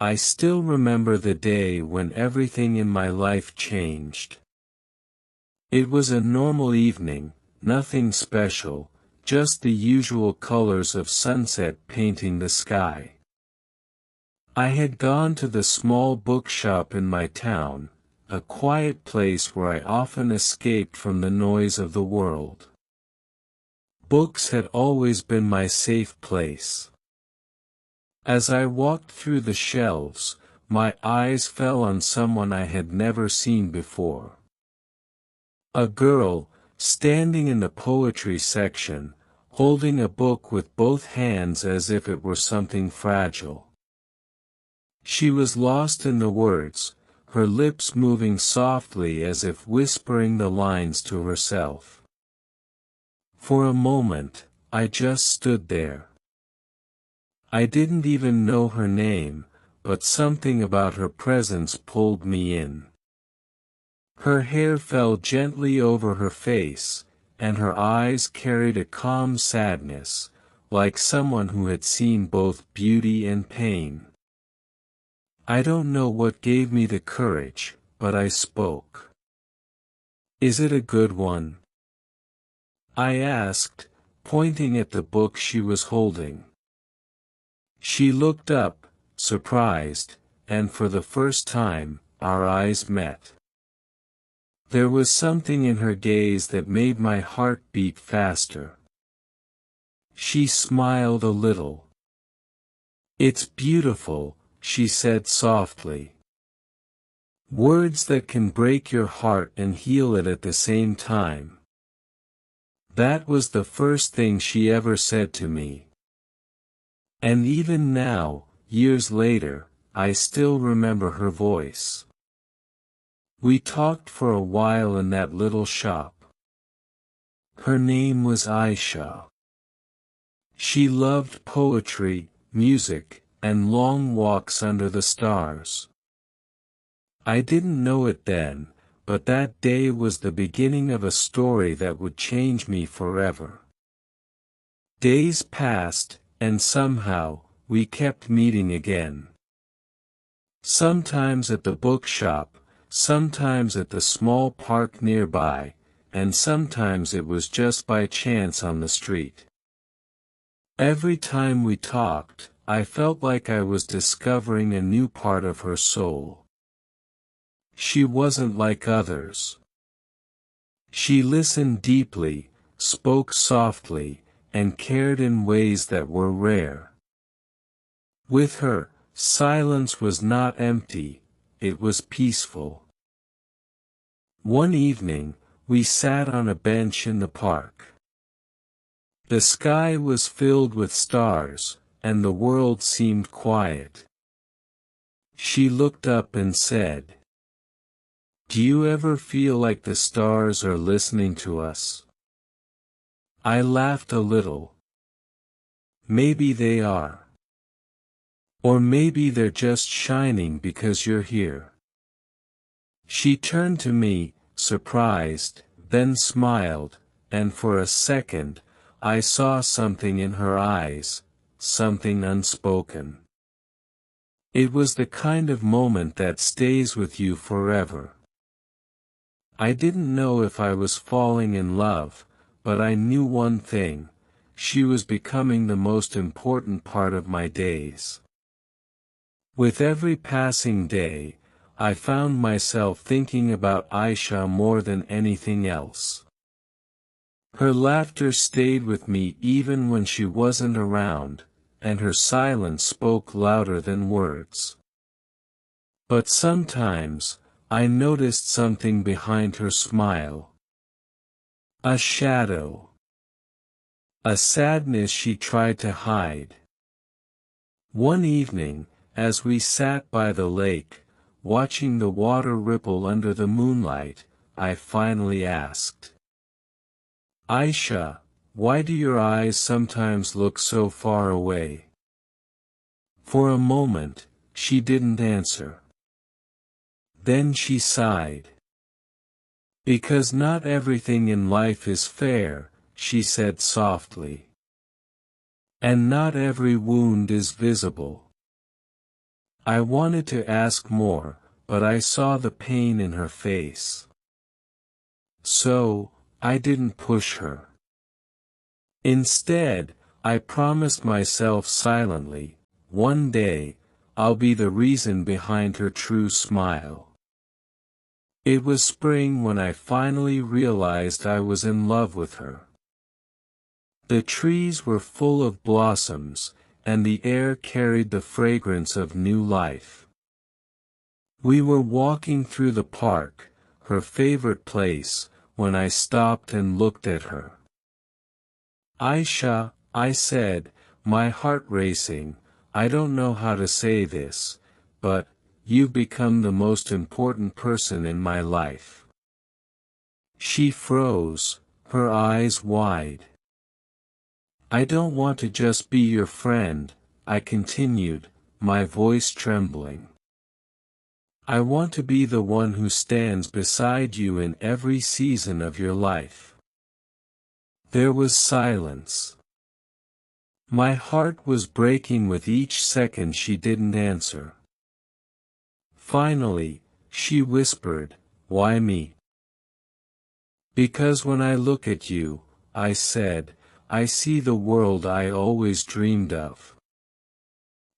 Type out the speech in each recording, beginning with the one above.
I still remember the day when everything in my life changed. It was a normal evening, nothing special, just the usual colors of sunset painting the sky. I had gone to the small bookshop in my town, a quiet place where I often escaped from the noise of the world. Books had always been my safe place. As I walked through the shelves, my eyes fell on someone I had never seen before. A girl, standing in the poetry section, holding a book with both hands as if it were something fragile. She was lost in the words, her lips moving softly as if whispering the lines to herself. For a moment, I just stood there. I didn't even know her name, but something about her presence pulled me in. Her hair fell gently over her face, and her eyes carried a calm sadness, like someone who had seen both beauty and pain. I don't know what gave me the courage, but I spoke. "Is it a good one?" I asked, pointing at the book she was holding. She looked up, surprised, and for the first time, our eyes met. There was something in her gaze that made my heart beat faster. She smiled a little. "It's beautiful," she said softly. "Words that can break your heart and heal it at the same time." That was the first thing she ever said to me. And even now, years later, I still remember her voice. We talked for a while in that little shop. Her name was Aisha. She loved poetry, music, and long walks under the stars. I didn't know it then, but that day was the beginning of a story that would change me forever. Days passed, and somehow, we kept meeting again. Sometimes at the bookshop, sometimes at the small park nearby, and sometimes it was just by chance on the street. Every time we talked, I felt like I was discovering a new part of her soul. She wasn't like others. She listened deeply, spoke softly, and cared in ways that were rare. With her, silence was not empty, it was peaceful. One evening, we sat on a bench in the park. The sky was filled with stars, and the world seemed quiet. She looked up and said, "Do you ever feel like the stars are listening to us?" I laughed a little. "Maybe they are. Or maybe they're just shining because you're here." She turned to me, surprised, then smiled, and for a second, I saw something in her eyes, something unspoken. It was the kind of moment that stays with you forever. I didn't know if I was falling in love, but I knew one thing: she was becoming the most important part of my days. With every passing day, I found myself thinking about Aisha more than anything else. Her laughter stayed with me even when she wasn't around, and her silence spoke louder than words. But sometimes, I noticed something behind her smile. A shadow. A sadness she tried to hide. One evening, as we sat by the lake, watching the water ripple under the moonlight, I finally asked, "Aisha, why do your eyes sometimes look so far away?" For a moment, she didn't answer. Then she sighed. "Because not everything in life is fair," she said softly. "And not every wound is visible." I wanted to ask more, but I saw the pain in her face. So, I didn't push her. Instead, I promised myself silently, one day, I'll be the reason behind her true smile. It was spring when I finally realized I was in love with her. The trees were full of blossoms, and the air carried the fragrance of new life. We were walking through the park, her favorite place, when I stopped and looked at her. Aisha, I said, my heart racing, I don't know how to say this, but, you've become the most important person in my life. She froze, her eyes wide. I don't want to just be your friend, I continued, my voice trembling. I want to be the one who stands beside you in every season of your life. There was silence. My heart was breaking with each second she didn't answer. Finally, she whispered, "Why me?" "Because when I look at you," I said, "I see the world I always dreamed of.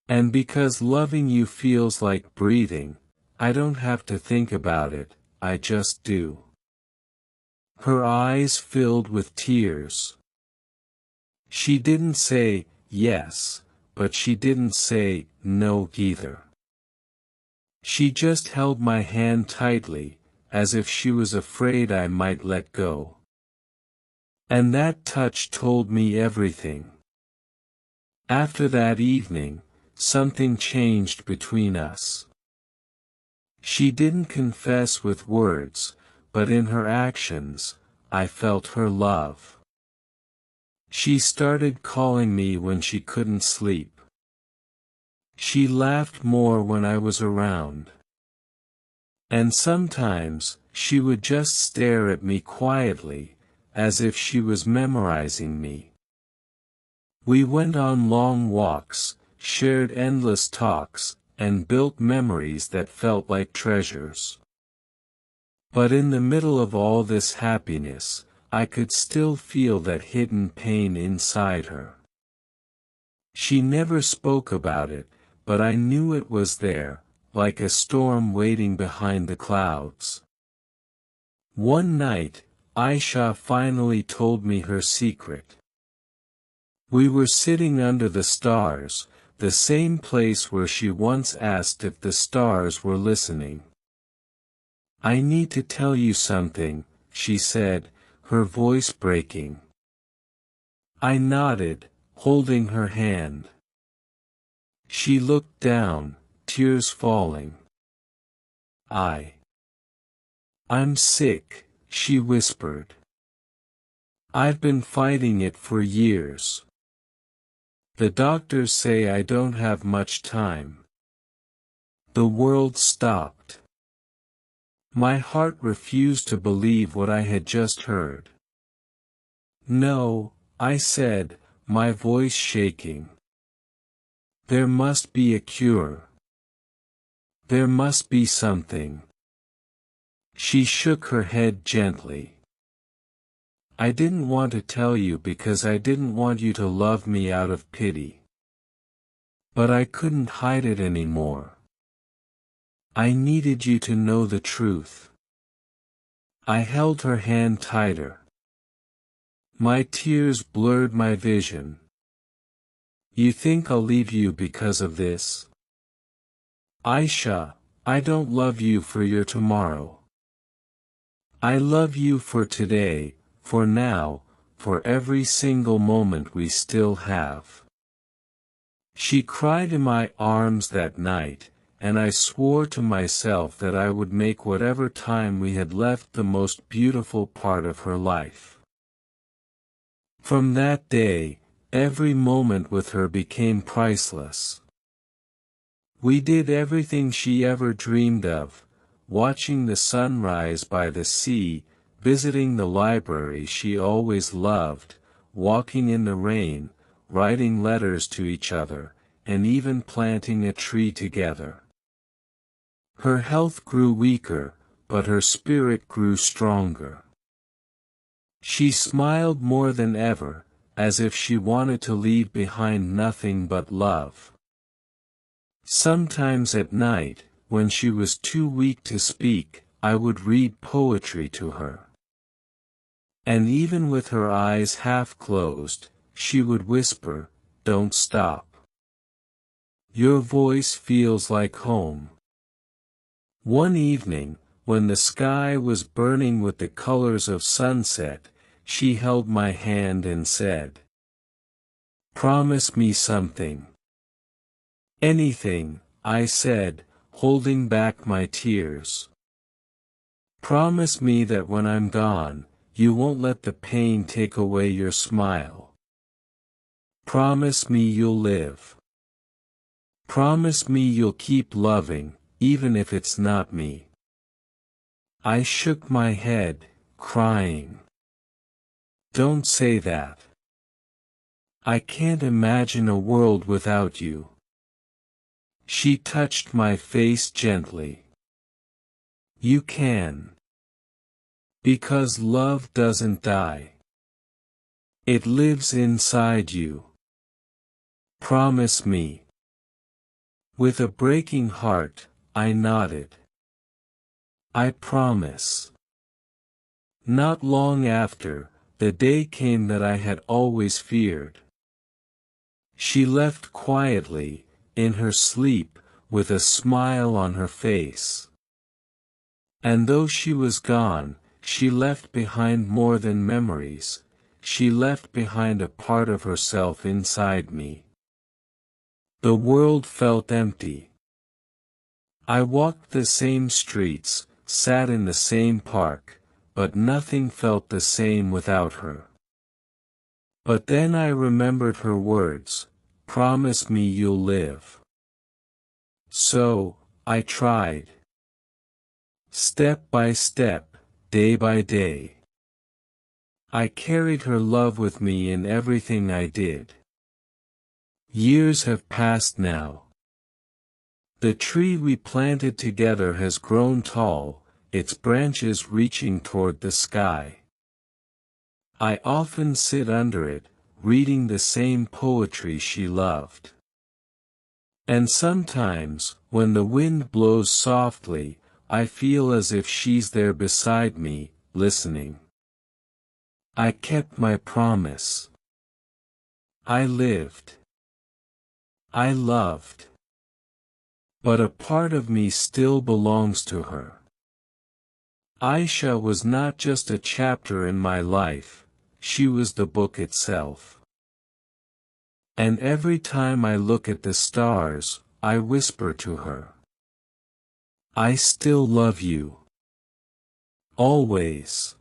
And because loving you feels like breathing, I don't have to think about it, I just do." Her eyes filled with tears. She didn't say, yes, but she didn't say, no either. She just held my hand tightly, as if she was afraid I might let go. And that touch told me everything. After that evening, something changed between us. She didn't confess with words, but in her actions, I felt her love. She started calling me when she couldn't sleep. She laughed more when I was around. And sometimes, she would just stare at me quietly, as if she was memorizing me. We went on long walks, shared endless talks, and built memories that felt like treasures. But in the middle of all this happiness, I could still feel that hidden pain inside her. She never spoke about it, but I knew it was there, like a storm waiting behind the clouds. One night, Aisha finally told me her secret. We were sitting under the stars, the same place where she once asked if the stars were listening. "I need to tell you something," she said, her voice breaking. I nodded, holding her hand. She looked down, tears falling. I'm sick," she whispered. "I've been fighting it for years. The doctors say I don't have much time." The world stopped. My heart refused to believe what I had just heard. "No," I said, my voice shaking. "There must be a cure. There must be something." She shook her head gently. "I didn't want to tell you because I didn't want you to love me out of pity. But I couldn't hide it anymore. I needed you to know the truth." I held her hand tighter. My tears blurred my vision. "You think I'll leave you because of this?" "Aisha, I don't love you for your tomorrow. I love you for today, for now, for every single moment we still have." She cried in my arms that night, and I swore to myself that I would make whatever time we had left the most beautiful part of her life. From that day, every moment with her became priceless. We did everything she ever dreamed of, watching the sunrise by the sea, visiting the library she always loved, walking in the rain, writing letters to each other, and even planting a tree together. Her health grew weaker, but her spirit grew stronger. She smiled more than ever, as if she wanted to leave behind nothing but love. Sometimes at night, when she was too weak to speak, I would read poetry to her. And even with her eyes half closed, she would whisper, "Don't stop. Your voice feels like home." One evening, when the sky was burning with the colors of sunset, she held my hand and said, "Promise me something." "Anything," I said, holding back my tears. "Promise me that when I'm gone, you won't let the pain take away your smile. Promise me you'll live. Promise me you'll keep loving, even if it's not me." I shook my head, crying. "Don't say that. I can't imagine a world without you." She touched my face gently. "You can. Because love doesn't die. It lives inside you. Promise me." With a breaking heart, I nodded. "I promise." Not long after, the day came that I had always feared. She left quietly, in her sleep, with a smile on her face. And though she was gone, she left behind more than memories, she left behind a part of herself inside me. The world felt empty. I walked the same streets, sat in the same park, but nothing felt the same without her. But then I remembered her words, "Promise me you'll live." So, I tried. Step by step, day by day. I carried her love with me in everything I did. Years have passed now. The tree we planted together has grown tall, its branches reaching toward the sky. I often sit under it, reading the same poetry she loved. And sometimes, when the wind blows softly, I feel as if she's there beside me, listening. I kept my promise. I lived. I loved. But a part of me still belongs to her. Aisha was not just a chapter in my life, she was the book itself. And every time I look at the stars, I whisper to her, "I still love you. Always."